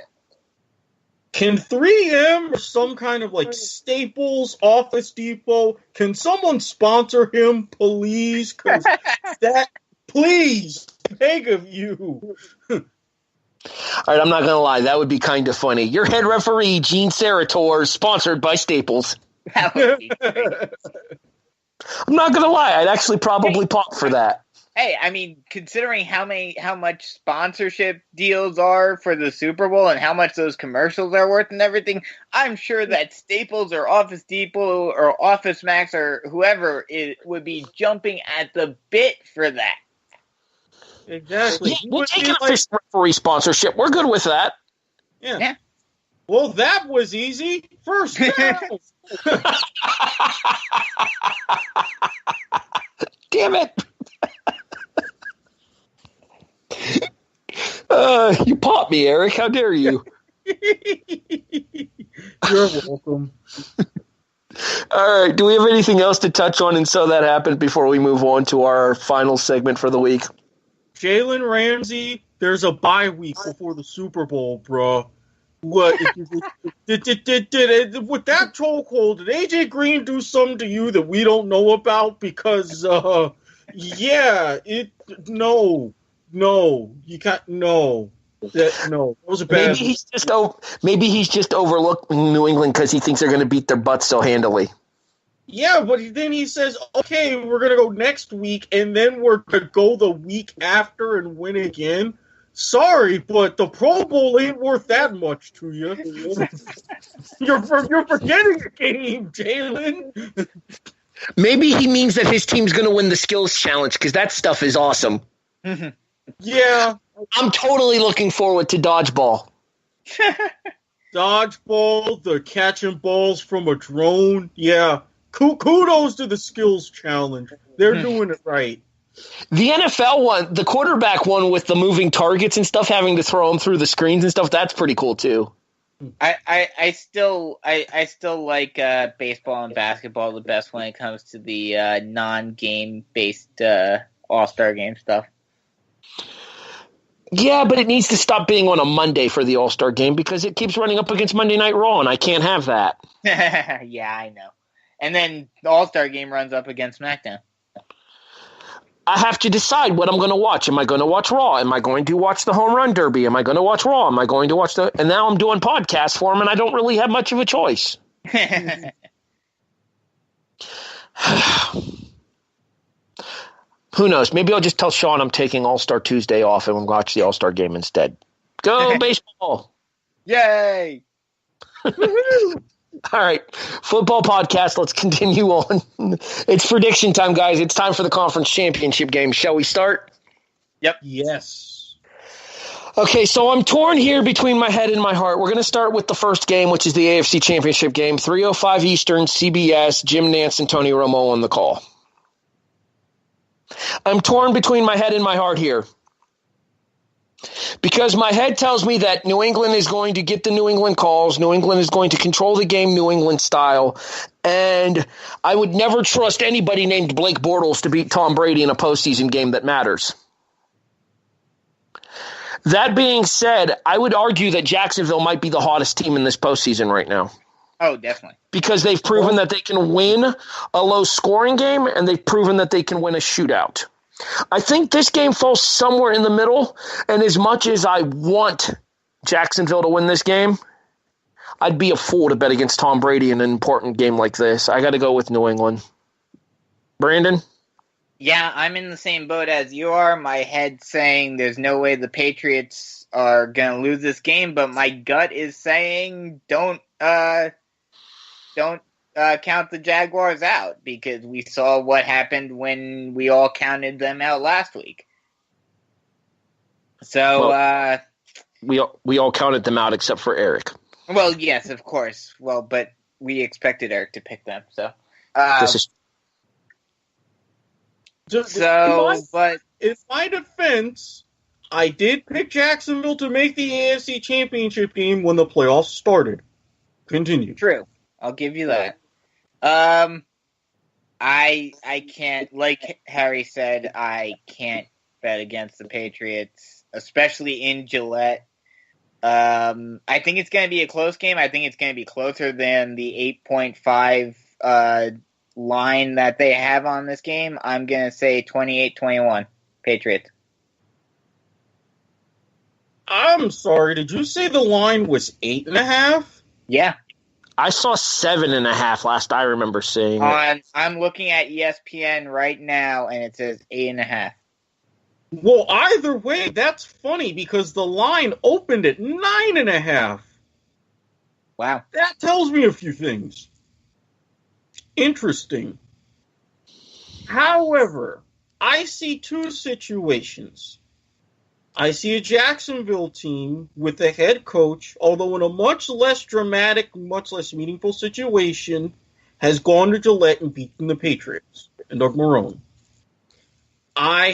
Can 3M or some kind of like Staples, Office Depot, can someone sponsor him, please? Because please, beg of you. All right, I'm not going to lie. That would be kind of funny. Your head referee, Gene Sarator, sponsored by Staples. That would be great. I'm not going to lie. I'd actually probably pop for that. Hey, I mean, considering how much sponsorship deals are for the Super Bowl and how much those commercials are worth and everything, I'm sure that Staples or Office Depot or Office Max or whoever would be jumping at the bit for that. Exactly. Yeah, we'll take an official referee sponsorship. We're good with that. Yeah. Well, that was easy. First down. Damn it. You popped me, Eric. How dare you? You're welcome. All right. Do we have anything else to touch on and so that happened before we move on to our final segment for the week? Jalen Ramsey, there's a bye week before the Super Bowl, bro. What? With that chokehold, did AJ Green do something to you that we don't know about? Because, no, you can't, no. That was a bad. Maybe he's just overlooked New England because he thinks they're going to beat their butts so handily. Yeah, but then he says, okay, we're going to go next week, and then we're going to go the week after and win again. Sorry, but the Pro Bowl ain't worth that much to you. You're forgetting a game, Jalen. Maybe he means that his team's going to win the skills challenge because that stuff is awesome. Yeah. I'm totally looking forward to dodgeball. Dodgeball, the catching balls from a drone. Yeah. Kudos to the skills challenge. They're doing it right. The NFL one, the quarterback one with the moving targets and stuff, having to throw them through the screens and stuff, that's pretty cool too. I still like baseball and basketball the best when it comes to the non-game based All-Star game stuff. Yeah, but it needs to stop being on a Monday for the All-Star game because it keeps running up against Monday Night Raw, and I can't have that. Yeah, I know. And then the All-Star game runs up against SmackDown. I have to decide what I'm going to watch. Am I going to watch Raw? Am I going to watch the Home Run Derby? Am I going to watch Raw? Am I going to watch the... And now I'm doing podcasts for them, and I don't really have much of a choice. Who knows? Maybe I'll just tell Sean I'm taking All-Star Tuesday off and we'll watch the All-Star game instead. Go baseball! Yay! All right, football podcast. Let's continue on. It's prediction time, guys. It's time for the conference championship game. Shall we start? Yep. Yes. Okay, so I'm torn here between my head and my heart. We're going to start with the first game, which is the AFC Championship game. 3:05 Eastern, CBS, Jim Nantz and Tony Romo on the call. I'm torn between my head and my heart here. Because my head tells me that New England is going to get the New England calls. New England is going to control the game New England style. And I would never trust anybody named Blake Bortles to beat Tom Brady in a postseason game that matters. That being said, I would argue that Jacksonville might be the hottest team in this postseason right now. Oh, definitely. Because they've proven that they can win a low-scoring game, and they've proven that they can win a shootout. I think this game falls somewhere in the middle, and as much as I want Jacksonville to win this game, I'd be a fool to bet against Tom Brady in an important game like this. I got to go with New England. Brandon? Yeah, I'm in the same boat as you are. My head's saying there's no way the Patriots are going to lose this game, but my gut is saying don't count the Jaguars out because we saw what happened when we all counted them out last week. So we all counted them out except for Eric. Well, yes, of course. Well, but we expected Eric to pick them. So this is but in my defense, I did pick Jacksonville to make the AFC Championship game when the playoffs started. Continue. True. I'll give you that. I can't, like Harry said, I can't bet against the Patriots, especially in Gillette. I think it's going to be a close game. I think it's going to be closer than the 8.5 line that they have on this game. I'm going to say 28-21 Patriots. I'm sorry, did you say the line was 8.5? Yeah. I saw 7.5 last I remember seeing it. I'm looking at ESPN right now, and it says 8.5. Well, either way, that's funny because the line opened at 9.5. Wow. That tells me a few things. Interesting. However, I see two situations. I see a Jacksonville team with a head coach, although in a much less dramatic, much less meaningful situation, has gone to Gillette and beaten the Patriots and Doug Marrone. I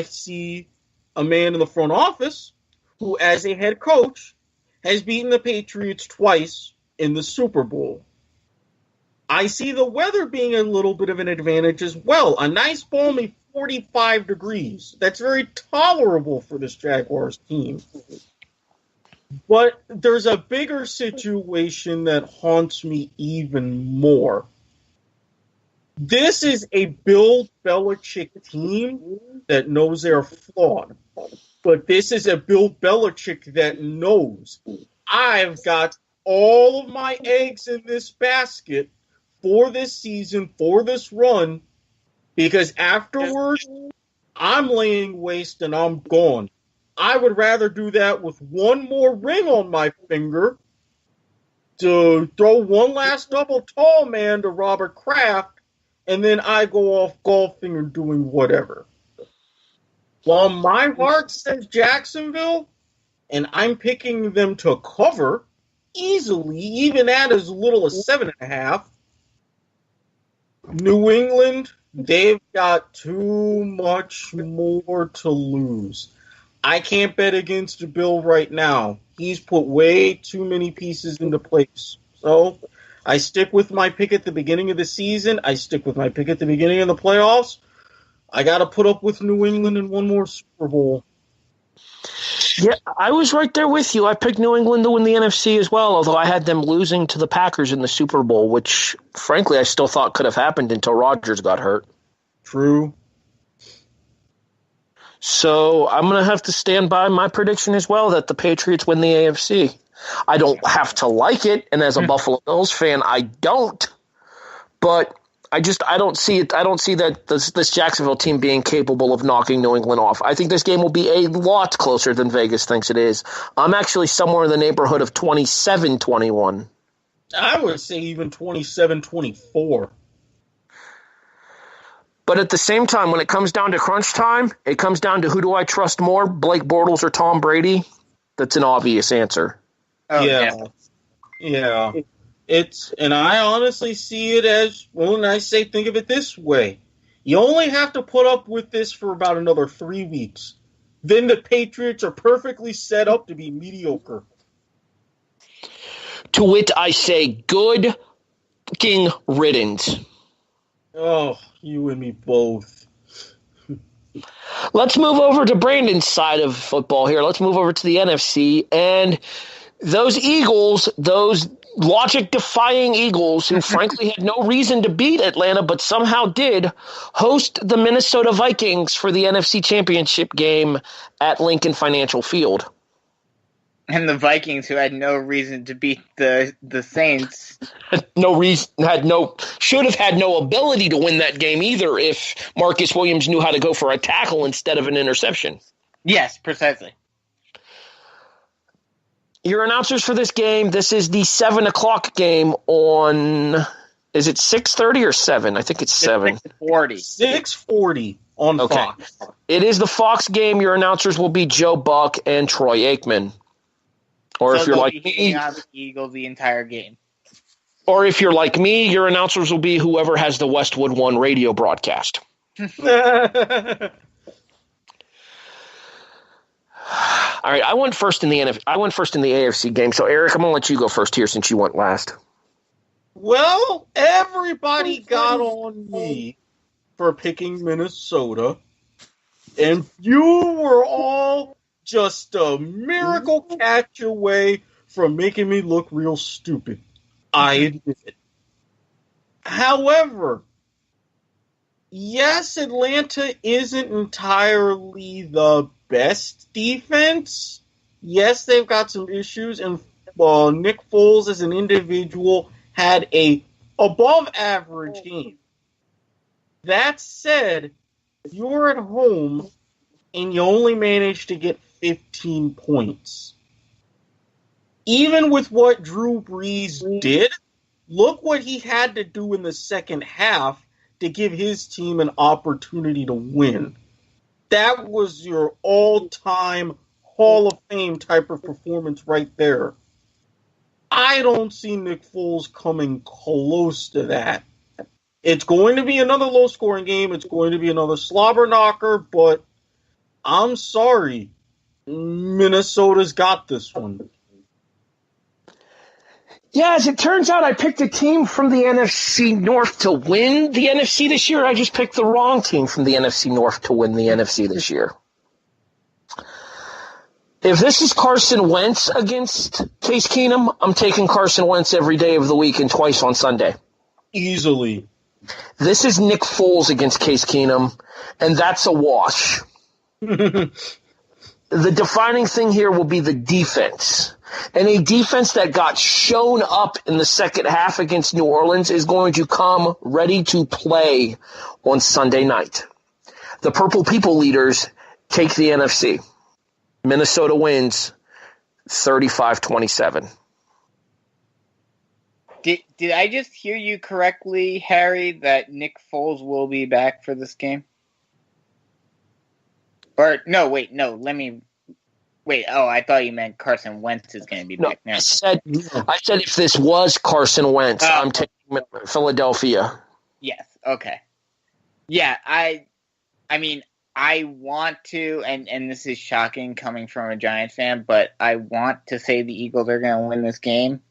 see a man in the front office who, as a head coach, has beaten the Patriots twice in the Super Bowl. I see the weather being a little bit of an advantage as well. A nice balmy 45 degrees. That's very tolerable for this Jaguars team. But there's a bigger situation that haunts me even more. This is a Bill Belichick team that knows they're flawed. But this is a Bill Belichick that knows I've got all of my eggs in this basket for this season, for this run, because afterwards, I'm laying waste and I'm gone. I would rather do that with one more ring on my finger to throw one last double tall man to Robert Kraft, and then I go off golfing or doing whatever. While my heart says Jacksonville, and I'm picking them to cover easily, even at as little as 7.5, New England, they've got too much more to lose. I can't bet against Bill right now. He's put way too many pieces into place. So I stick with my pick at the beginning of the season. I stick with my pick at the beginning of the playoffs. I got to put up with New England in one more Super Bowl. Yeah, I was right there with you. I picked New England to win the NFC as well, although I had them losing to the Packers in the Super Bowl, which, frankly, I still thought could have happened until Rodgers got hurt. True. So I'm going to have to stand by my prediction as well that the Patriots win the AFC. I don't have to like it, and as a Buffalo Bills fan, I don't. But I don't see it. I don't see that this Jacksonville team being capable of knocking New England off. I think this game will be a lot closer than Vegas thinks it is. I'm actually somewhere in the neighborhood of 27-21. I would say even 27-24. But at the same time, when it comes down to crunch time, it comes down to who do I trust more, Blake Bortles or Tom Brady? That's an obvious answer. Oh, yeah. And I honestly see it as, well, and I say think of it this way. You only have to put up with this for about another 3 weeks. Then the Patriots are perfectly set up to be mediocre. To which I say, good fucking riddance. Oh, you and me both. Let's move over to Brandon's side of football here. Let's move over to the NFC. And those Eagles, those logic-defying Eagles, who frankly had no reason to beat Atlanta but somehow did, host the Minnesota Vikings for the NFC Championship game at Lincoln Financial Field. And the Vikings, who had no reason to beat the Saints, should have had no ability to win that game either if Marcus Williams knew how to go for a tackle instead of an interception. Yes, precisely. Your announcers for this game, this is the 7 o'clock game on, is it 6:30 or 7? I think it's 7. 6:40. 6:40 on Fox. It is the Fox game. Your announcers will be Joe Buck and Troy Aikman. Or if you're like me, the Eagles the entire game. Or if you're like me, your announcers will be whoever has the Westwood One radio broadcast. All right, I went first in the AFC game. So Eric, I'm going to let you go first here since you went last. Well, everybody got on me for picking Minnesota, and you were all just a miracle catch away from making me look real stupid. I admit it. However, yes, Atlanta isn't entirely the best defense. Yes, they've got some issues, and Nick Foles as an individual had a above average game. That said, you're at home and you only managed to get 15 points. Even with what Drew Brees did, look what he had to do in the second half to give his team an opportunity to win. That was your all-time Hall of Fame type of performance right there. I don't see Nick Foles coming close to that. It's going to be another low-scoring game. It's going to be another slobber knocker, but I'm sorry. Minnesota's got this one. Yeah, as it turns out, I picked a team from the NFC North to win the NFC this year. I just picked the wrong team from the NFC North to win the NFC this year. If this is Carson Wentz against Case Keenum, I'm taking Carson Wentz every day of the week and twice on Sunday. Easily. This is Nick Foles against Case Keenum, and that's a wash. The defining thing here will be the defense. And a defense that got shown up in the second half against New Orleans is going to come ready to play on Sunday night. The Purple People leaders take the NFC. Minnesota wins 35-27. Did I just hear you correctly, Harry, that Nick Foles will be back for this game? Or, I thought you meant Carson Wentz is going to be back now. I said if this was Carson Wentz, I'm taking Philadelphia. Yes, okay. Yeah, I mean, I want to, and this is shocking coming from a Giants fan, but I want to say the Eagles are going to win this game.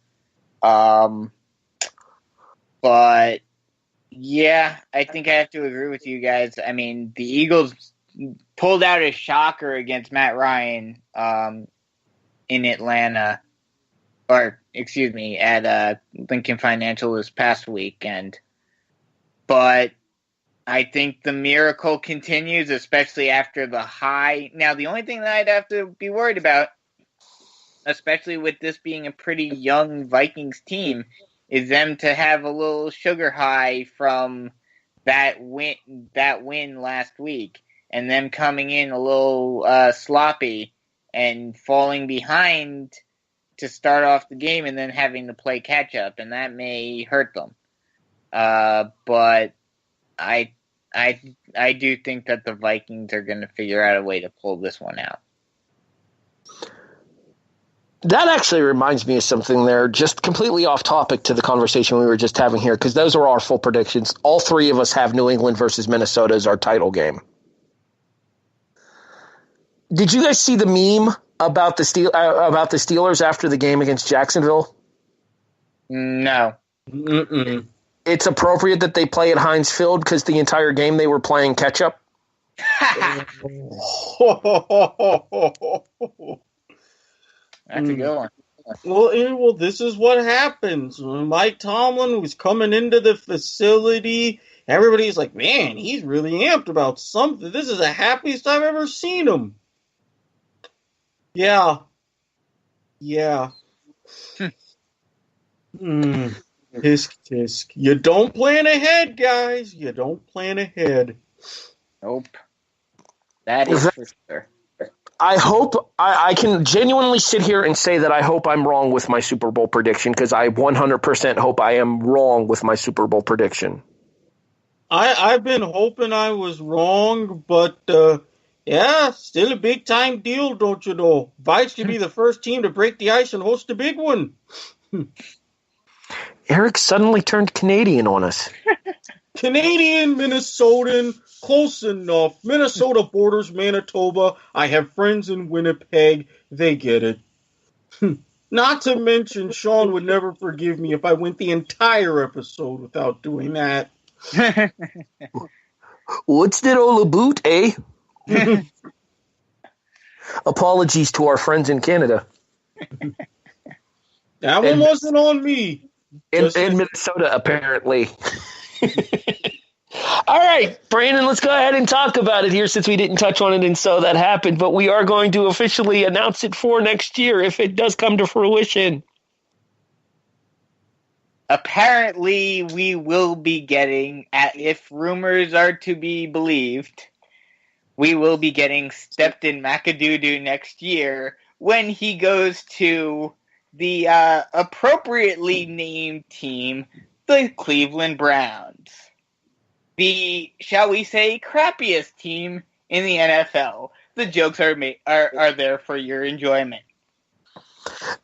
But, yeah, I think I have to agree with you guys. I mean, the Eagles pulled out a shocker against Matt Ryan in Atlanta, at Lincoln Financial this past weekend. But I think the miracle continues, especially after the high. Now, the only thing that I'd have to be worried about, especially with this being a pretty young Vikings team, is them to have a little sugar high from that win last week, and them coming in a little sloppy and falling behind to start off the game and then having to play catch up, and that may hurt them. But I do think that the Vikings are going to figure out a way to pull this one out. That actually reminds me of something there, just completely off topic to the conversation we were just having here, because those are our full predictions. All three of us have New England versus Minnesota as our title game. Did you guys see the meme about the Steelers after the game against Jacksonville? No. Mm-mm. It's appropriate that they play at Heinz Field because the entire game they were playing catch-up. That's a good one. Well, this is what happens. When Mike Tomlin was coming into the facility, everybody's like, man, he's really amped about something. This is the happiest I've ever seen him. Yeah. Tisk, tisk. You don't plan ahead, guys. You don't plan ahead. Nope. That is for sure. I hope I can genuinely sit here and say that I hope I'm wrong with my Super Bowl prediction, because I 100% hope I am wrong with my Super Bowl prediction. I've been hoping I was wrong, but still a big time deal, don't you know? Vikes could be the first team to break the ice and host a big one. Eric suddenly turned Canadian on us. Canadian, Minnesotan, close enough. Minnesota borders Manitoba. I have friends in Winnipeg. They get it. Not to mention, Sean would never forgive me if I went the entire episode without doing that. What's that all about, eh? Apologies to our friends in Canada. That one wasn't on me. In Minnesota, apparently. All right, Brandon, let's go ahead and talk about it here since we didn't touch on it and so that happened. But we are going to officially announce it for next year if it does come to fruition. Apparently, we will be getting, if rumors are to be believed, we will be getting Stephen McAdoo next year when he goes to the appropriately named team, the Cleveland Browns. The, shall we say, crappiest team in the NFL. The jokes are there for your enjoyment.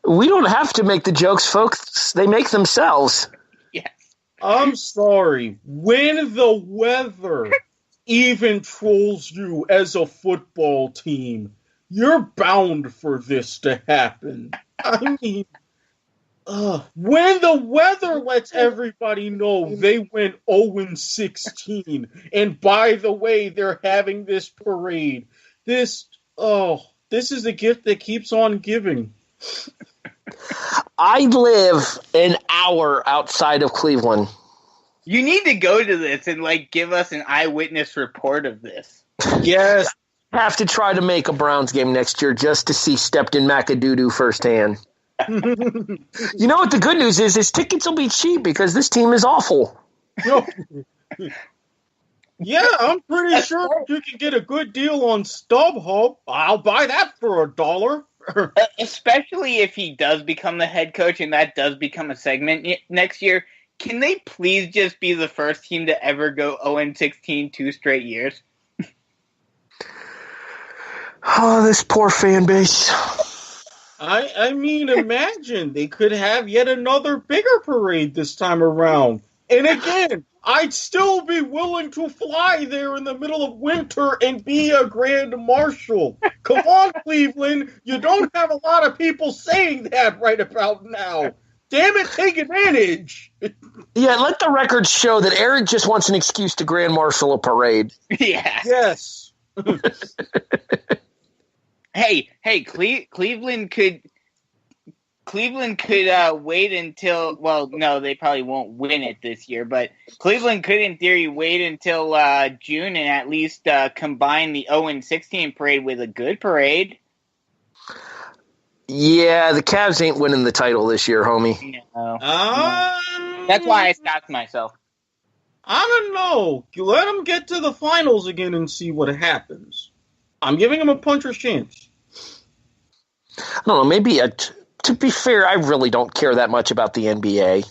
We don't have to make the jokes, folks. They make themselves. Yes. I'm sorry. When the weather even trolls you as a football team, you're bound for this to happen. I mean, when the weather lets everybody know they went 0-16, and by the way, they're having this parade. This is the gift that keeps on giving. I live an hour outside of Cleveland. You need to go to this and give us an eyewitness report of this. Yes. Have to try to make a Browns game next year just to see Stephen McAdoo firsthand. You know what the good news is? His tickets will be cheap because this team is awful. Yeah, I'm pretty sure you can get a good deal on StubHub. I'll buy that for $1. Especially if he does become the head coach and that does become a segment next year. Can they please just be the first team to ever go 0-16 2 straight years? Oh, this poor fan base. I mean, imagine they could have yet another bigger parade this time around. And again, I'd still be willing to fly there in the middle of winter and be a grand marshal. Come on, Cleveland. You don't have a lot of people saying that right about now. Damn it, take advantage. Yeah, let the record show that Eric just wants an excuse to grand marshal a parade. Yeah. Yes. Hey, Cleveland could wait until, well, no, they probably won't win it this year, but Cleveland could, in theory, wait until June and at least combine the 0-16 parade with a good parade. Yeah, the Cavs ain't winning the title this year, homie. No. That's why I stopped myself. I don't know. Let them get to the finals again and see what happens. I'm giving them a puncher's chance. I don't know, maybe to be fair, I really don't care that much about the NBA.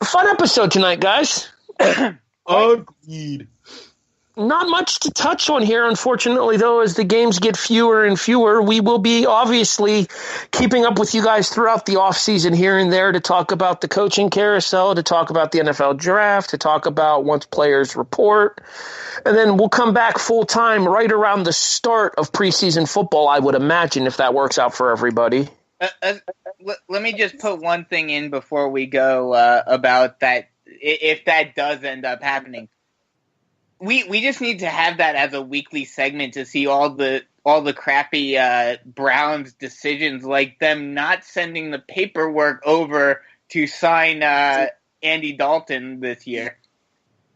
Fun episode tonight, guys. Agreed. Not much to touch on here, unfortunately, though, as the games get fewer and fewer. We will be obviously keeping up with you guys throughout the offseason here and there to talk about the coaching carousel, to talk about the NFL draft, to talk about once players report. And then we'll come back full-time right around the start of preseason football, I would imagine, if that works out for everybody. Let me just put one thing in before we go about that, if that does end up happening. We just need to have that as a weekly segment to see all the crappy Browns decisions, like them not sending the paperwork over to sign Andy Dalton this year.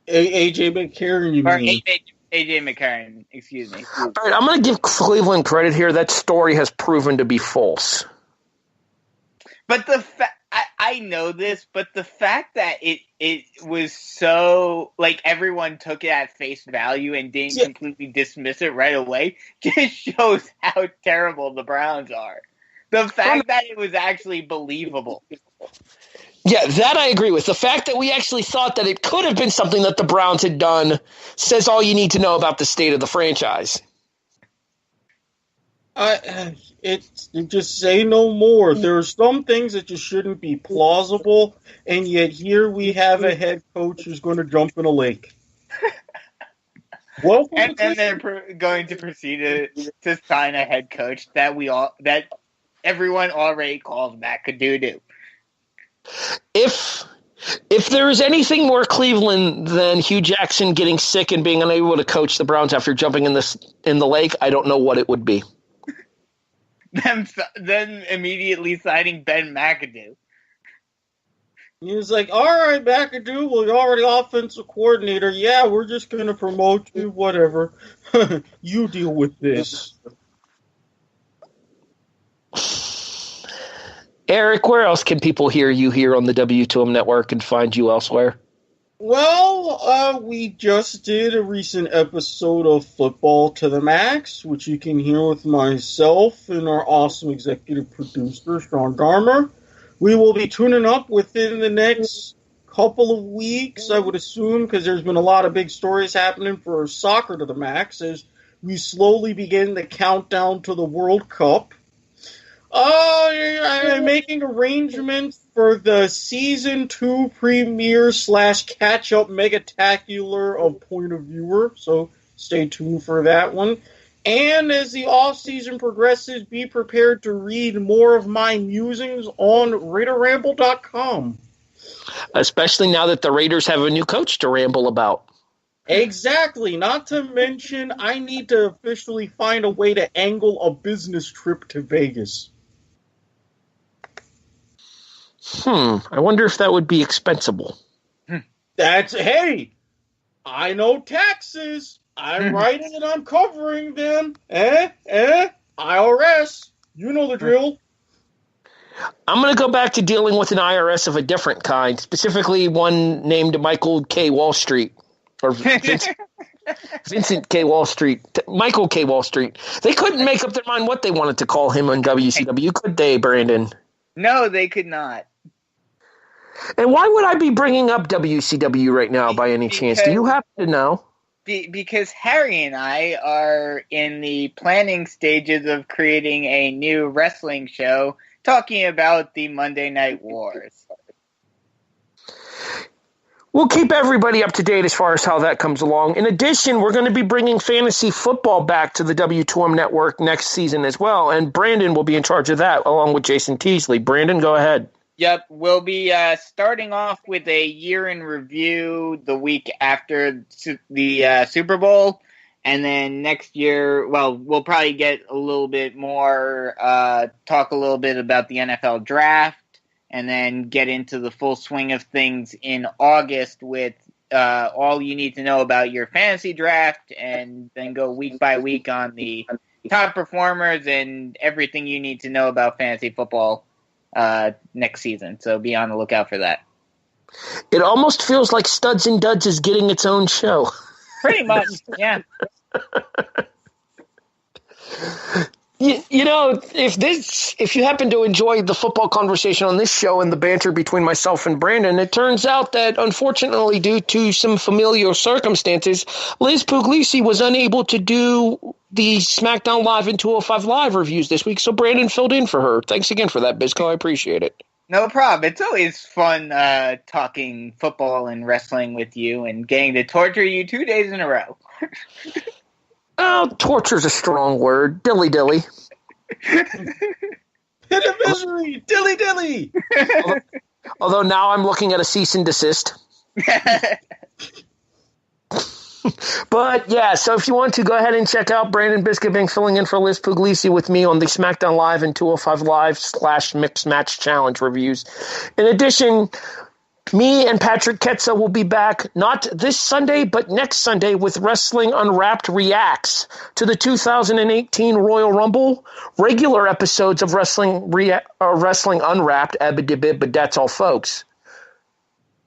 AJ McCarron, you mean? AJ McCarron, excuse me. All right, I'm going to give Cleveland credit here. That story has proven to be false. But I know this, but the fact that it was so, everyone took it at face value and didn't completely dismiss it right away just shows how terrible the Browns are. The fact that it was actually believable. Yeah, that I agree with. The fact that we actually thought that it could have been something that the Browns had done says all you need to know about the state of the franchise. Just say no more. There are some things that just shouldn't be plausible, and yet here we have a head coach who's going to jump in a lake. And they're going to proceed to sign a head coach that everyone already calls McAdoo. If If there is anything more Cleveland than Hugh Jackson getting sick and being unable to coach the Browns after jumping in the lake, I don't know what it would be. Then immediately signing Ben McAdoo. He was like, all right, McAdoo, well, you're already offensive coordinator. Yeah, we're just going to promote you, whatever. You deal with this. Eric, where else can people hear you here on the W2M network and find you elsewhere? Well, we just did a recent episode of Football to the Max, which you can hear with myself and our awesome executive producer, Jon Gruden. We will be tuning up within the next couple of weeks, I would assume, because there's been a lot of big stories happening for Soccer to the Max as we slowly begin the countdown to the World Cup. I'm making arrangements for the Season 2 premiere / catch-up megatacular of Point of Viewer, so stay tuned for that one. And as the off-season progresses, be prepared to read more of my musings on RaiderRamble.com. Especially now that the Raiders have a new coach to ramble about. Exactly. Not to mention, I need to officially find a way to angle a business trip to Vegas. I wonder if that would be expensible. Hey, I know taxes. I'm writing and I'm covering them. IRS. You know the drill. I'm going to go back to dealing with an IRS of a different kind, specifically one named Michael K. Wall Street. Or Vincent K. Wall Street. Michael K. Wall Street. They couldn't make up their mind what they wanted to call him on WCW, could they, Brandon? No, they could not. And why would I be bringing up WCW right now by any chance? Do you happen to know? Because Harry and I are in the planning stages of creating a new wrestling show talking about the Monday Night Wars. We'll keep everybody up to date as far as how that comes along. In addition, we're going to be bringing fantasy football back to the W2M network next season as well, and Brandon will be in charge of that along with Jason Teasley. Brandon, go ahead. Yep, we'll be starting off with a year in review the week after the Super Bowl, and then next year, well, we'll probably get a little bit more, talk a little bit about the NFL draft, and then get into the full swing of things in August with all you need to know about your fantasy draft, and then go week by week on the top performers and everything you need to know about fantasy football next season. So be on the lookout for that. It almost feels like Studs and Duds is getting its own show. Pretty much, yeah. You know, if you happen to enjoy the football conversation on this show and the banter between myself and Brandon, it turns out that, unfortunately, due to some familial circumstances, Liz Puglisi was unable to do the SmackDown Live and 205 Live reviews this week, so Brandon filled in for her. Thanks again for that, Bisco. I appreciate it. No problem. It's always fun talking football and wrestling with you and getting to torture you 2 days in a row. Oh, torture's a strong word. Dilly-dilly. Pit of misery! Dilly-dilly! Although now I'm looking at a cease and desist. But, yeah, so if you want to, go ahead and check out Brandon Biskobing filling in for Liz Puglisi with me on the SmackDown Live and 205 Live / Mixed Match Challenge reviews. In addition, me and Patrick Ketza will be back not this Sunday, but next Sunday with Wrestling Unwrapped Reacts to the 2018 Royal Rumble. Regular episodes of Wrestling Unwrapped, but that's all, folks.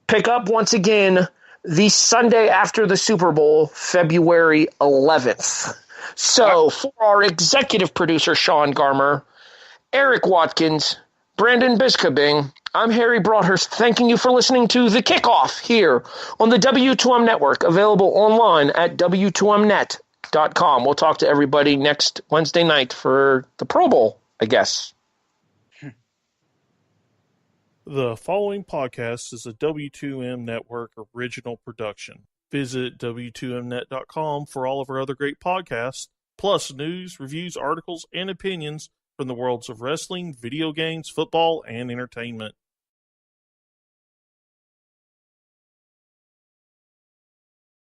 Pick up once again the Sunday after the Super Bowl, February 11th. So, for our executive producer, Sean Garmer, Erik Watkins, Brandon Biskobing, I'm Harry Broadhurst, thanking you for listening to The Kickoff here on the W2M Network, available online at W2Mnet.com. We'll talk to everybody next Wednesday night for the Pro Bowl, I guess. The following podcast is a W2M Network original production. Visit W2Mnet.com for all of our other great podcasts, plus news, reviews, articles, and opinions from the worlds of wrestling, video games, football, and entertainment.